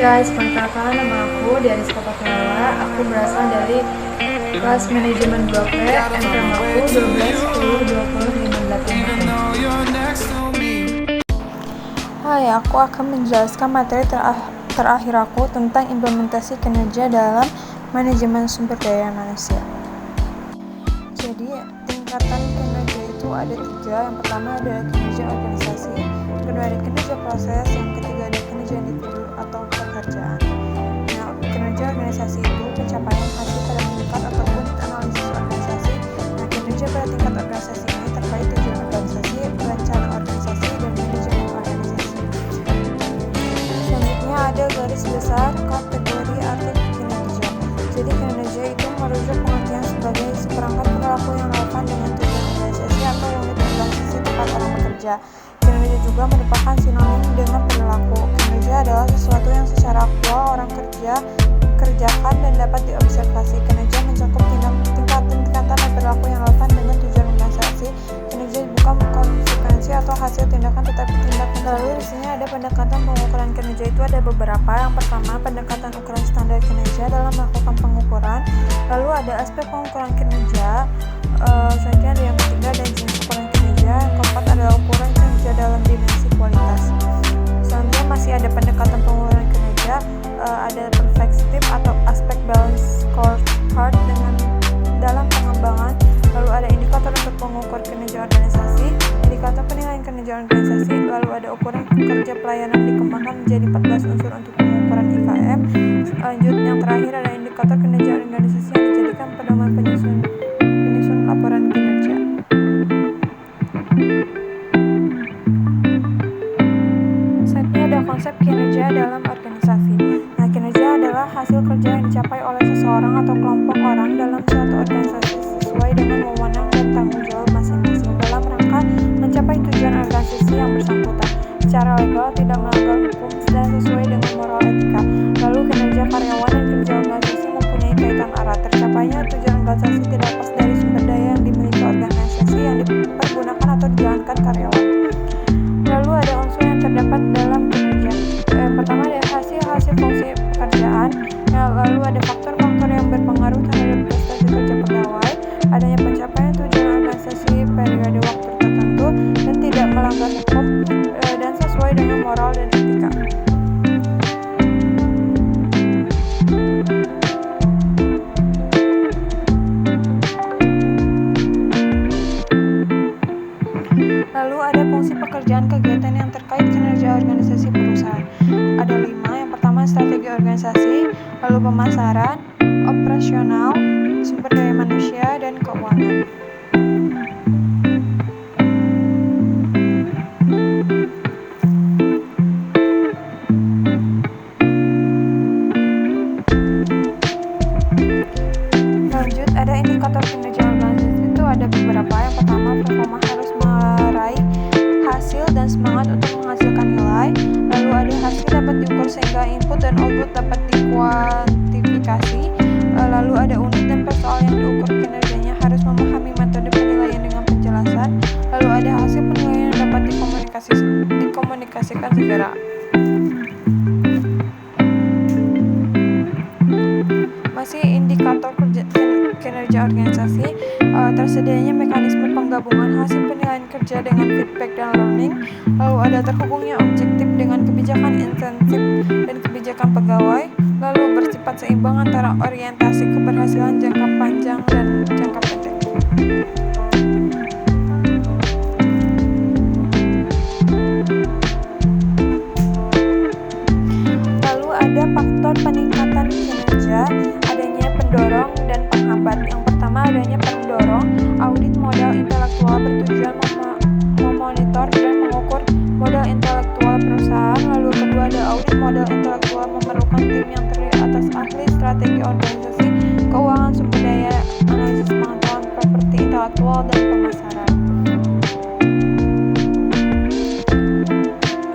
guys, perkenalkan nama aku Diariska Pakulala. Aku berasal dari kelas manajemen 2P. NPM aku 12 10 20 58. Hai, aku akan menjelaskan materi terakhir aku tentang implementasi kinerja dalam manajemen sumber daya manusia. Jadi, tingkatan kinerja itu ada 3. Yang pertama adalah kinerja organisasi, yang kedua ada kinerja proses, yang ketiga ada kinerja individu atau pekerjaan. Nah, kinerja organisasi itu pencapaian hasil pada tingkat ataupun analisis organisasi. Nah, kinerja pada tingkat organisasi ini terkait tujuan organisasi, rencana organisasi, dan manajemen organisasi. Selanjutnya ada garis besar kategori arti kinerja. Jadi kinerja itu merujuk pengertian sebagai seperangkat perilaku yang relevan dengan tujuan organisasi atau unit organisasi tempat orang bekerja. Kinerja juga merupakan sinonim dengan perilaku. Kinerja adalah sesuatu yang secara aktual orang kerjakan dan dapat diobservasi. Kinerja mencakup tingkatan dan perilaku yang relevan dengan tujuan organisasi. Kinerja bukan konsekuensi atau hasil tindakan, tetapi tindakan. Lalu di sini ada pendekatan pengukuran kinerja itu ada beberapa. Yang pertama, pendekatan ukuran standar kinerja dalam melakukan pengukuran. Lalu ada aspek pengukuran kinerja. Selanjutnya ada yang ketiga dan jenis ukuran kinerja. Yang keempat adalah ukuran kinerja dalam dimensi kualitas. Selanjutnya masih ada pendekatan pengukuran kinerja. Ada perspektif atau aspek balance scorecard dalam pengembangan. Lalu ada indikator untuk mengukur kinerja organisasi, indikator penilaian kinerja organisasi. Lalu ada ukuran kerja pelayanan dikembangkan menjadi 14 unsur untuk pengukuran IKM. Lanjut, yang terakhir ada indikator kinerja organisasi yang dijadikan pedoman penyusun laporan kinerja. Selanjutnya ada konsep kinerja dalam organisasi. Nah, kinerja adalah hasil kerja yang dicapai oleh seseorang atau kelompok orang dalam suatu organisasi sesuai dengan wewenang dan tanggung jawab masing-masing dalam rangka mencapai tujuan organisasi yang bersangkutan secara legal, tidak melanggar hukum, dan sesuai dengan moral etika. Lalu kinerja karyawan dan kinerja organisasi mempunyai kaitan erat. Tercapainya tujuan organisasi tidak lepas dari sumber daya yang dimiliki organisasi yang dipergunakan atau dijalankan karyawan. Lalu ada unsur yang terdapat dalam kinerja. Yang pertama ada hasil fungsi pekerjaan. Lalu ada faktor-faktor yang berpengaruh terhadap prestasi kerja pegawai, adanya pencapaian tujuan organisasi periode waktu tertentu dan tidak melanggar hukum, dan sesuai dengan moral dan etika. Lalu ada fungsi pekerjaan kegiatan yang terkait kinerja organisasi perusahaan. Ada 5. Yang pertama strategi organisasi, lalu pemasaran, operasional, sumber daya manusia, dan keuangan. Lanjut, ada indikator kinerja organisasi itu ada beberapa. Yang pertama, performa harus meraih hasil dan semangat untuk menghasilkan nilai. Lalu ada hasil dapat diukur sehingga input dan output dapat dikuantifikasi. Lalu ada unit dan persoalan yang diukur kinerjanya harus memahami metode penilaian dengan penjelasan. Lalu ada hasil penilaian yang dapat dikomunikasikan segera. Masih indikator kinerja organisasi, tersedianya mekanisme penggabungan hasil penilaian kerja dengan feedback dan learning. Lalu ada terhubungnya objektif dengan kebijakan insentif dan kebijakan pegawai. Lalu bersifat seimbang antara orientasi keberhasilan jangka panjang dan jangka pendek. Lalu ada faktor peningkatan kinerja, adanya pendorong dan penghambat. Yang pertama adanya pendorong, audit modal intelektual bertujuan memonitor dan mengukur modal intelektual perusahaan. Lalu kedua ada audit modal intelektual memerlukan tim yang terdiri atas ahli strategi organisasi, keuangan, sumber daya, analisis pengetahuan properti intelektual, dan pemasaran.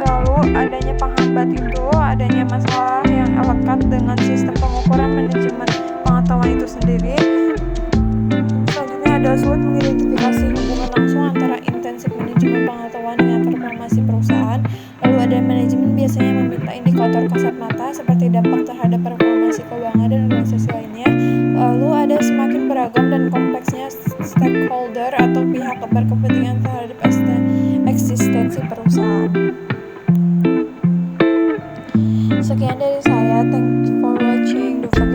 Lalu adanya penghambat itu adanya masalah yang lekat dengan sistem pengukuran manajemen pengetahuan itu sendiri. Selanjutnya ada sulit mengidentifikasi hubungan langsung antara intensif manajemen pengetahuan dengan performasi perusahaan. Lalu ada manajemen biasanya meminta indikator kasar kasat mata seperti dampak terhadap reformasi keuangan dan organisasi lainnya. Lalu ada semakin beragam dan kompleksnya stakeholder atau pihak berkepentingan terhadap eksistensi perusahaan. Sekian dari saya. Thank you for watching. Don't forget